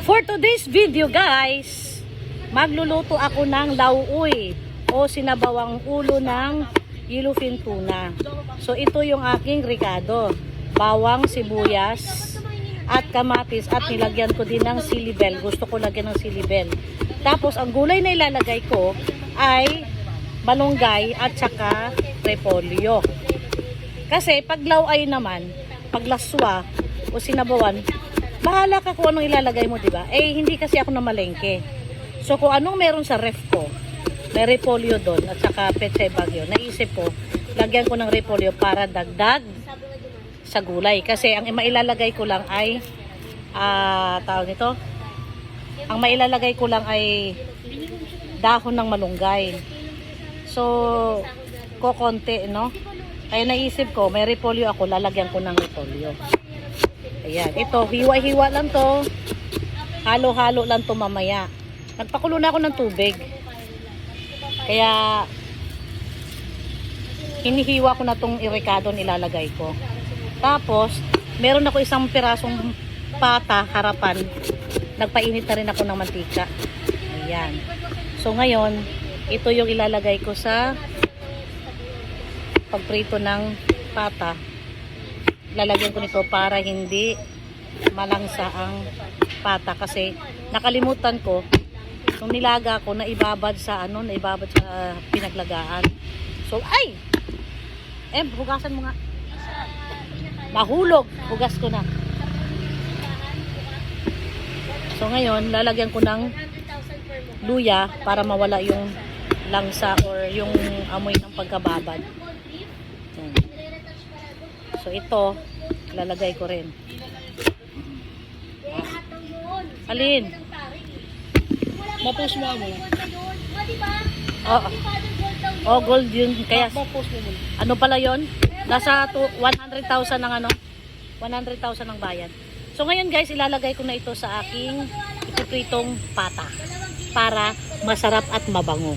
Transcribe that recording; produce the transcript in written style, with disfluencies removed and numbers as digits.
For today's video guys, magluluto ako ng lauoy o sinabawang ulo ng yellowfin tuna. So ito yung aking ricado, bawang, sibuyas at kamatis at nilagyan ko din ng silibel. Gusto ko lagyan ng silibel. Tapos ang gulay na ilalagay ko ay malunggay at saka repolyo. Kasi pag lauay naman, pag laswa o sinabawan, bahala ka kung anong ilalagay mo, diba? Eh, hindi kasi ako namalengke. So, kung anong meron sa ref ko, may repolyo doon at saka pechay bagyo. Naisip ko, lagyan ko ng repolyo para dagdag sa gulay. Kasi ang mailalagay ko lang ay, tawag nito, ang mailalagay ko lang ay dahon ng malunggay. So, kokonti, no? Kaya naisip ko, may repolyo ako, lalagyan ko ng repolyo. Ayan, ito, hiwa-hiwa lang to. Halo-halo lang to mamaya. Nagpakulo na ako ng tubig. Kaya, hinihiwa ko na tong iricado nilalagay ko. Tapos, meron ako isang pirasong pata, harapan. Nagpainit na rin ako ng mantika. Ayan. So, ngayon, ito yung ilalagay ko sa pagprito ng pata. Lalagyan ko nito para hindi malangsa ang pata kasi nakalimutan ko nung nilaga ko na ibabad sa pinaglagaan. So hugasan mo nga. Mahulog, hugas ko na. So ngayon lalagyan ko ng luya para mawala yung langsa or yung amoy ng pagkababad. So ito, lalagay ko rin. Alin? Ma-post mo mo. Oh, gold yun. Kaya, Ma-post mo mo. ano pala yun? Nasa 100,000 ng ano? 100,000 ng bayan. So ngayon guys, ilalagay ko na ito sa aking ipipritong pata para masarap at mabango.